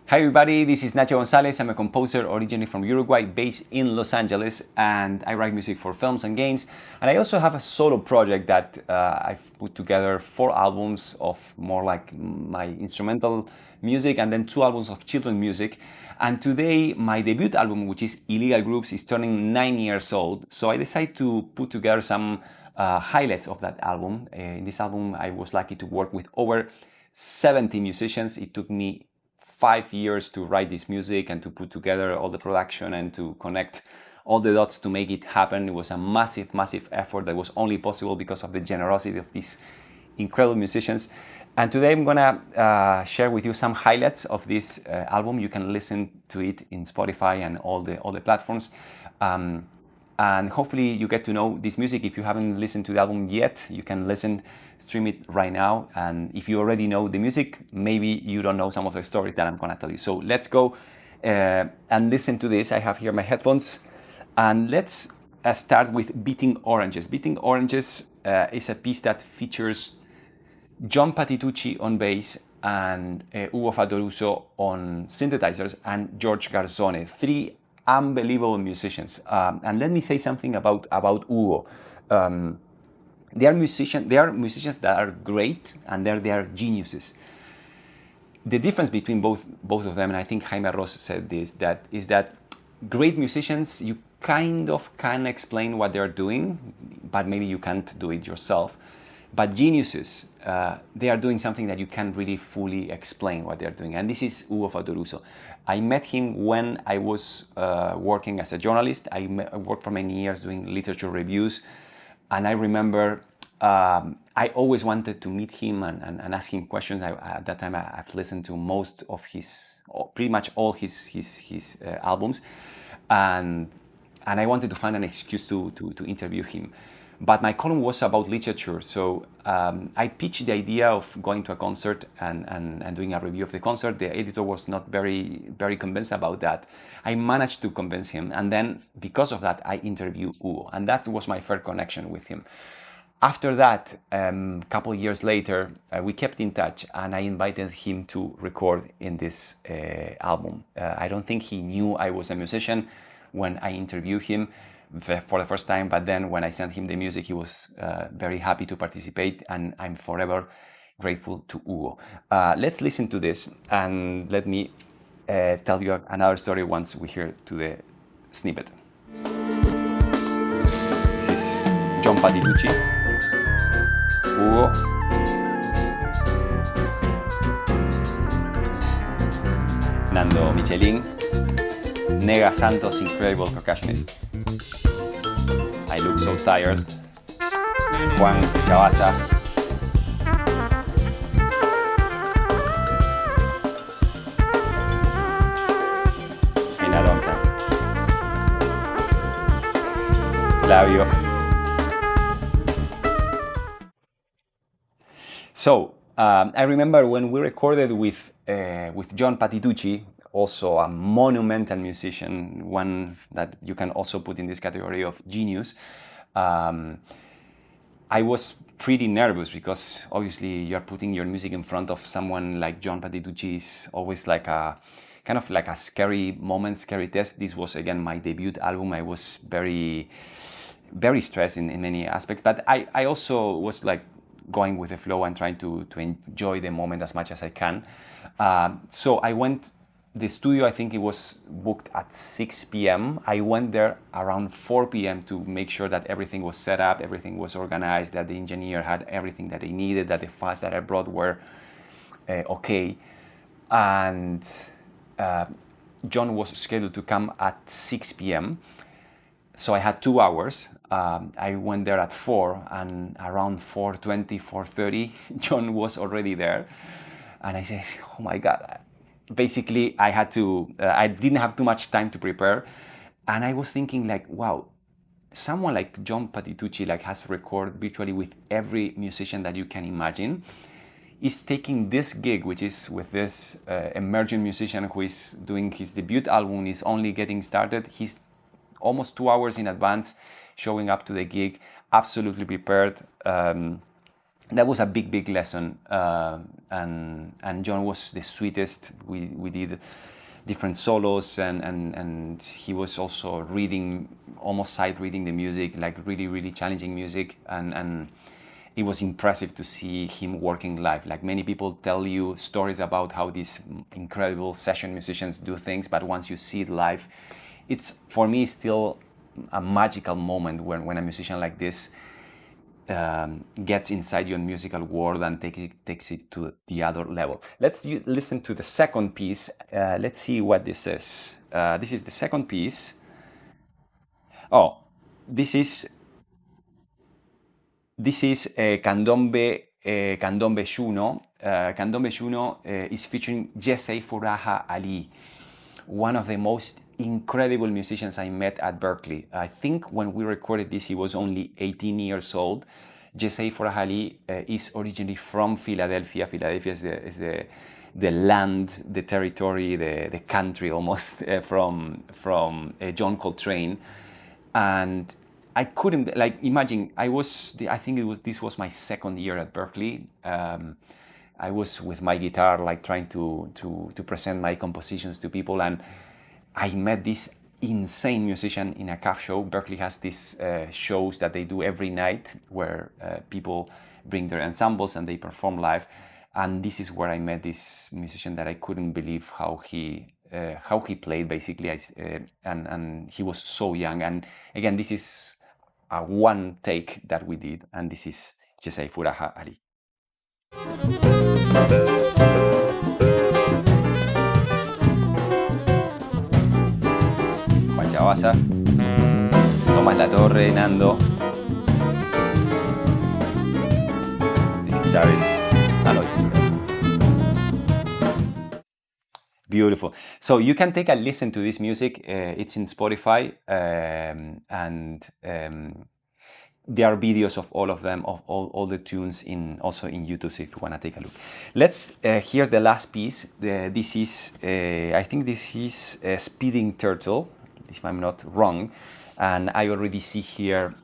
Hi everybody, this is Nacho Gonzalez. I'm a composer originally from Uruguay, based in Los Angeles, and I write music for films and games. And I also have a solo project that I've put together 4 albums of more like my instrumental music and then 2 albums of children's music. And today my debut album, which is Illegal Groups, is turning 9 years old. So I decided to put together some highlights of that album. In this album I was lucky to work with over 70 musicians. It took me 5 years to write this music and to put together all the production and to connect all the dots to make it happen. It was a massive, massive effort that was only possible because of the generosity of these incredible musicians. And today I'm gonna share with you some highlights of this album. You can listen to it in Spotify and all the platforms. And hopefully you get to know this music. If you haven't listened to the album yet, you can stream it right now. And if you already know the music, maybe you don't know some of the stories that I'm gonna tell you. So let's go and listen to this. I have here my headphones. And let's start with Beating Oranges. Beating Oranges is a piece that features John Patitucci on bass and Hugo Fattoruso on synthesizers and George Garzone, 3 unbelievable musicians. And let me say something about Hugo. They are musicians that are great, and they are geniuses. The difference between both of them, and I think Jaime Ross said this, is that great musicians, you kind of can explain what they're doing, but maybe you can't do it yourself. But geniuses, they are doing something that you can't really fully explain what they're doing. And this is Hugo Fattoruso. I met him when I was working as a journalist. I worked for many years doing literature reviews. And I remember I always wanted to meet him and ask him questions. At that time, I've listened to most of pretty much all his albums. And I wanted to find an excuse to interview him. But my column was about literature, so I pitched the idea of going to a concert and doing a review of the concert. The editor was not very, very convinced about that. I managed to convince him, and then because of that, I interviewed Hugo, and that was my first connection with him. After that, a couple of years later, we kept in touch, and I invited him to record in this album. I don't think he knew I was a musician when I interviewed him for the first time, but then when I sent him the music, he was very happy to participate, and I'm forever grateful to Hugo. Let's listen to this, and let me tell you another story once we hear to the snippet. This is John Patitucci, Hugo, Nando Michelin, Negah Santos, incredible percussionist. I look so tired. Juan Chiavassa. It's been a long time. Flavio. So I remember when we recorded with John Patitucci, also a monumental musician, one that you can also put in this category of genius. I was pretty nervous because obviously you're putting your music in front of someone like John Patitucci. Is always like a kind of like a scary moment, scary test. This was again my debut album. I was very, very stressed in many aspects, but I also was like going with the flow and trying to enjoy the moment as much as I can. So I went. The studio, I think it was booked at 6 p.m. I went there around 4 p.m. to make sure that everything was set up, everything was organized, that the engineer had everything that he needed, that the files that I brought were okay. And John was scheduled to come at 6 p.m. So I had 2 hours. I went there at 4, and around 4:20, 4:30, John was already there. And I said, oh my God. Basically, I didn't have too much time to prepare. And I was thinking like, wow, someone like John Patitucci has recorded virtually with every musician that you can imagine, is taking this gig, which is with this emerging musician who is doing his debut album, is only getting started. He's almost 2 hours in advance showing up to the gig, absolutely prepared. that was a big lesson, and John was the sweetest. We did different solos, and he was also reading, almost sight reading the music, like really challenging music, and it was impressive to see him working live. Like many people tell you stories about how these incredible session musicians do things, but once you see it live, it's, for me, still a magical moment when a musician like this gets inside your musical world and takes it to the other level. Let's listen to the second piece. Let's see what this is. This is the second piece. Oh, this is Candombe Shuno. Candombe Shuno is featuring Jesse Furaha Ali, one of the most incredible musicians I met at Berkeley. I think when we recorded this, he was only 18 years old. Jesse Furaha Ali is originally from Philadelphia. Philadelphia is the land, the territory, the country almost from John Coltrane. And I couldn't, like, imagine, this was my second year at Berkeley. I was with my guitar, like trying to present my compositions to people, and I met this insane musician in a cafe show. Berkeley has these shows that they do every night where people bring their ensembles and they perform live. And this is where I met this musician that I couldn't believe how he played, basically. And he was so young. And again, this is a one take that we did, and this is Jesse Furaha Ali. Juan Chiavassa, Tomás La Torre, Nando. This is Darius Alois. Beautiful. So you can take a listen to this music. It's in Spotify, and there are videos of all of them, of all the tunes also in YouTube, so if you want to take a look. Let's hear the last piece. This is, I think this is Speeding Turtle, if I'm not wrong. And I already see here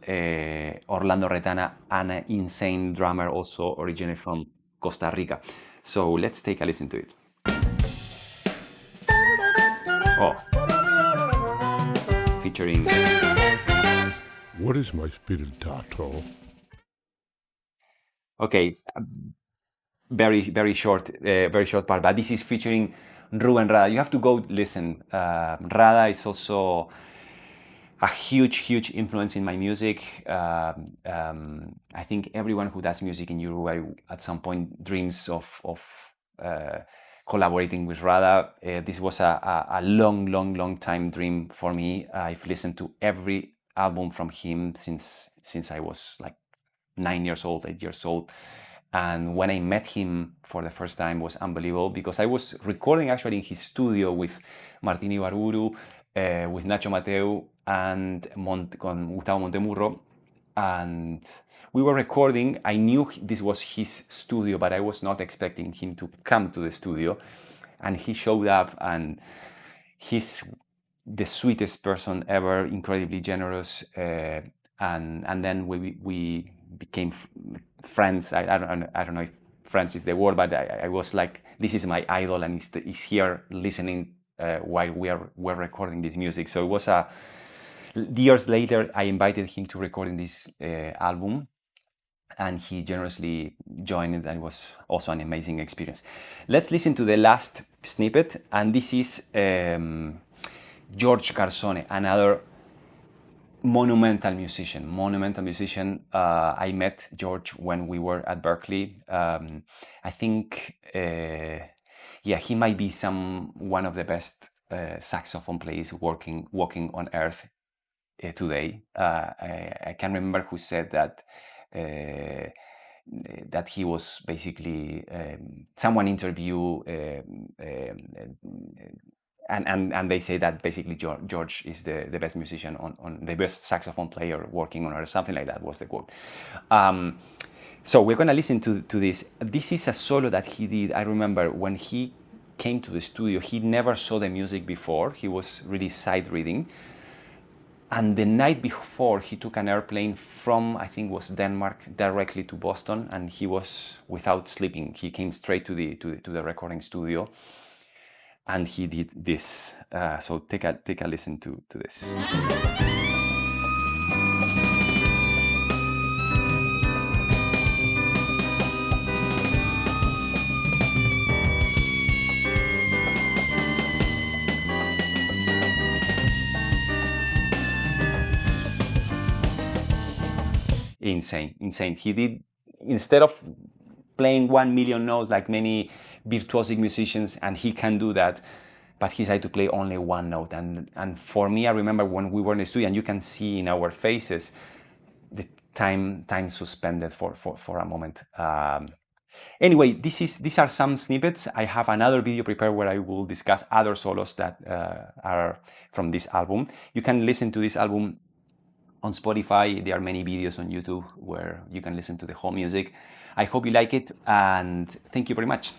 Orlando Retana, an insane drummer, also originally from Costa Rica. So let's take a listen to it. Oh, featuring. What is my speeding turtle? Okay, it's a very short part, but this is featuring Ruben Rada. You have to go listen. Rada is also a huge influence in my music. I think everyone who does music in Uruguay at some point dreams of collaborating with Rada. This was a long time dream for me. I've listened to every album from him since I was like 8 years old. And when I met him for the first time, was unbelievable, because I was recording actually in his studio with Martín Ibarburu, with Nacho Mateu, and con Gustavo Montemurro, and we were recording. I knew this was his studio, but I was not expecting him to come to the studio, and he showed up, and he's the sweetest person ever, incredibly generous, and then we became friends. I don't know if friends is the word, but I was like, this is my idol, and he's here listening while we're recording this music. So it was years later, I invited him to recording this album, and he generously joined it, and it was also an amazing experience. Let's listen to the last snippet, and this is George Garzone, another monumental musician. I met George when we were at Berkeley. I think, he might be one of the best saxophone players walking on earth today. I can't remember who said that. That he was basically someone interview. And they say that basically George is the best musician on the best saxophone player working on earth, something like that was the quote. So we're going to listen to this. This is a solo that he did. I remember when he came to the studio, he never saw the music before. He was really sight reading. And the night before, he took an airplane from, I think it was Denmark, directly to Boston, and he was without sleeping. He came straight to the recording studio, and he did this. So take a listen to this. Insane. He did, instead of playing 1 million notes like many virtuosic musicians, and he can do that, but he decided to play only one note. And for me, I remember when we were in the studio, and you can see in our faces the time suspended for a moment. Anyway, these are some snippets. I have another video prepared where I will discuss other solos that are from this album. You can listen to this album on Spotify. There are many videos on YouTube where you can listen to the whole music. I hope you like it, and thank you very much.